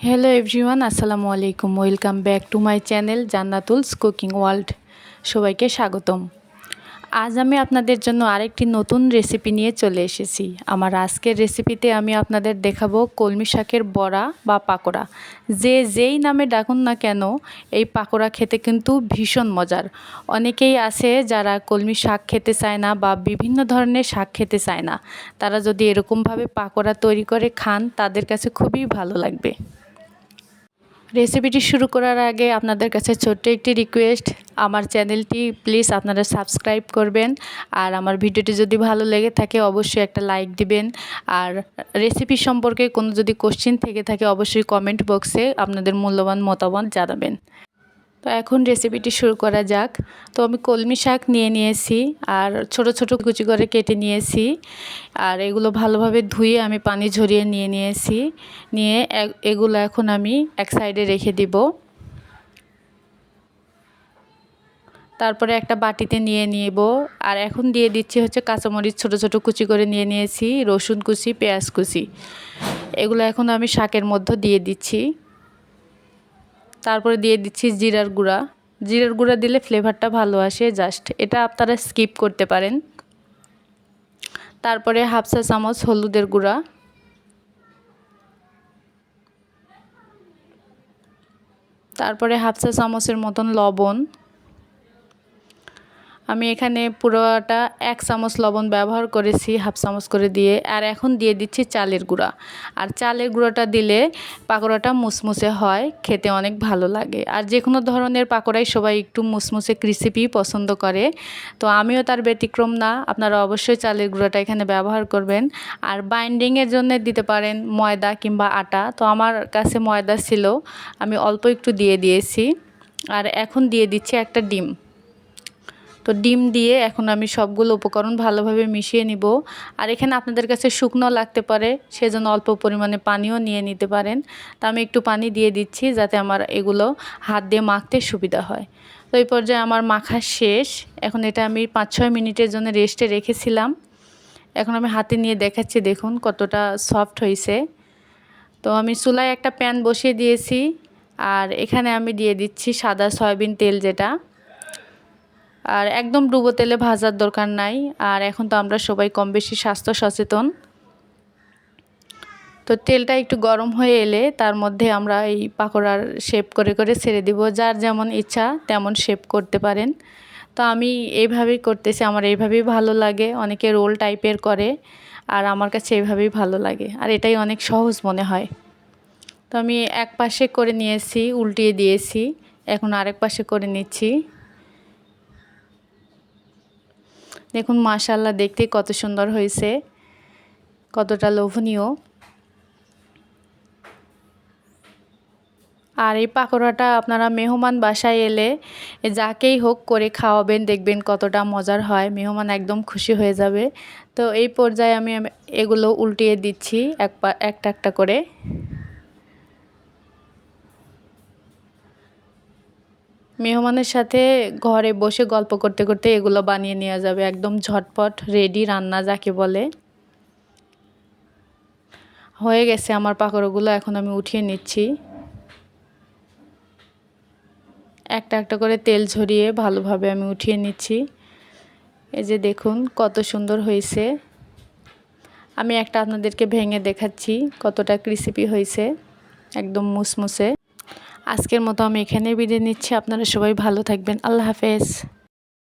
Hello everyone, আসসালামু আলাইকুম। Welcome back to my channel Jannatul's cooking world. সবাইকে স্বাগতম। আজ আমি আপনাদের জন্য আরেকটি নতুন রেসিপি নিয়ে চলে এসেছি। আমার আজকের রেসিপিতে আমি আপনাদের দেখাবো কলমি শাকের বড়া বা পাকোড়া। যেই নামে ডাকুন না কেন, এই পাকোড়া খেতে কিন্তু ভীষণ মজার। অনেকেই আছে যারা কলমি শাক খেতে চায় না বা বিভিন্ন ধরনের শাক খেতে চায় না। তারা যদি এরকমভাবে পাকোড়া তৈরি করে খান, তাদের কাছে খুবই ভালো লাগবে। রেসিপিটি শুরু করার আগে আপনাদের কাছে ছোট্ট একটি রিকোয়েস্ট, আমার চ্যানেলটি প্লিজ আপনারা সাবস্ক্রাইব করবেন। আর আমার ভিডিওটি যদি ভালো লেগে থাকে অবশ্যই একটা লাইক দিবেন। আর রেসিপি সম্পর্কে কোনো যদি কোশ্চেন থেকে থাকে অবশ্যই কমেন্ট বক্সে আপনাদের মূল্যবান মতামত জানাবেন। তো এখন রেসিপিটি শুরু করা যাক। তো আমি কলমি শাক নিয়ে নিয়েছি আর ছোট ছোট কুচি করে কেটে নিয়েছি। আর এগুলো ভালোভাবে ধুয়ে আমি পানি ঝরিয়ে নিয়েছি। এগুলো এখন আমি এক সাইডে রেখে দিব। তারপরে একটা বাটিতে নিয়ে নিব। আর এখন দিয়ে দিচ্ছি হচ্ছে কাঁচামরিচ ছোট ছোট কুচি করে নিয়েছি, রসুন কুচি, পেঁয়াজ কুচি। এগুলো এখন আমি শাকের মধ্যে দিয়ে দিচ্ছি। তারপরে দিয়ে দিচ্ছি জিরার গুঁড়া দিলে ফ্লেভারটা ভালো আসে, জাস্ট এটা আপনারা স্কিপ করতে পারেন। তারপরে হাফ চা চামচ হলুদের গুঁড়া, তারপরে হাফ চা চামচের মতন লবণ। আমি এখানে পুরোটা 1 চামচ লবণ ব্যবহার করেছি, হাফ চামচ করে দিয়ে। আর এখন দিয়ে দিচ্ছি চালের গুঁড়া। আর চালের গুঁড়োটা দিলে পাকোড়াটা মুসমুসে হয়, খেতে অনেক ভালো লাগে। আর যে কোনো ধরনের পাকোড়াই সবাই একটু মুসমুসে ক্রিসপি পছন্দ করে, তো আমিও তার ব্যতিক্রম না। আপনারা অবশ্যই চালের গুঁড়োটা এখানে ব্যবহার করবেন। আর বাইন্ডিংয়ের জন্য দিতে পারেন ময়দা কিংবা আটা। তো আমার কাছে ময়দা ছিল, আমি অল্প একটু দিয়ে দিয়েছি। আর এখন দিয়ে দিচ্ছি একটা ডিম। তো ডিম দিয়ে এখন আমি সবগুলো উপকরণ ভালোভাবে মিশিয়ে নিব। আর এখানে আপনাদের কাছে শুকনো লাগতে পারে, সেজন্য অল্প পরিমাণে পানিও নিয়ে নিতে পারেন। তো আমি একটু পানি দিয়ে দিচ্ছি যাতে আমার এগুলো হাত দিয়ে মাখতে সুবিধা হয়। তো এই পর্যায়ে আমার মাখা শেষ। এখন এটা আমি 5-6 মিনিটের জন্য রেস্টে রেখেছিলাম। এখন আমি হাতে নিয়ে দেখাচ্ছি, দেখুন কতটা সফট হয়েছে। তো আমি চুলায় একটা প্যান বসিয়ে দিয়েছি। আর এখানে আমি দিয়ে দিচ্ছি সাদা সয়াবিন তেল, যেটা আর একদম ডুবো তেলে ভাজার দরকার নাই। আর এখন তো আমরা সবাই কম বেশি স্বাস্থ্য সচেতন। তো তেলটা একটু গরম হয়ে এলে তার মধ্যে আমরা এই পাকোড়ার শেপ করে করে ছেড়ে দিব। যার যেমন ইচ্ছা তেমন শেপ করতে পারেন। তো আমি এইভাবেই করতেছি, আমার এইভাবেই ভালো লাগে। অনেকে রোল টাইপের করে, আর আমার কাছে এইভাবেই ভালো লাগে। আর এটাই অনেক সহজ মনে হয়। তো আমি এক পাশে করে নিয়েছি, উল্টিয়ে দিয়েছি। এখন আরেক পাশে করে নিচ্ছি। দেখুন মাশাআল্লাহ, দেখতে কত সুন্দর হয়েছে, কতটা লোভনীয়। আর এই পাকোড়াটা আপনারা মেহমান বাসায় এলে যাকেই হোক করে খাওয়াবেন, দেখবেন কতটা মজার হয়। মেহমান একদম খুশি হয়ে যাবে। তো এই পর্যায়ে আমি এগুলো উল্টিয়ে দিচ্ছি একটা একটা করে। মেহমানের সাথে ঘরে বসে গল্প করতে করতে এগুলো বানিয়ে নেওয়া যাবে, একদম ঝটপট রেডি রান্না যাকে বলে। হয়ে গেছে আমার পাকোড়াগুলো, এখন আমি উঠিয়ে নিচ্ছি। একটা একটা করে তেল ঝরিয়ে ভালোভাবে আমি উঠিয়ে নিচ্ছি। এই যে দেখুন কত সুন্দর হয়েছে। আমি একটা আপনাদেরকে ভেঙে দেখাচ্ছি কতটা ক্রিসপি হয়েছে, একদম মুসমুসে। আজকের মতো আমি এখানেই বিদায় নিচ্ছি। আপনারা সবাই ভালো থাকবেন। আল্লাহ হাফেজ।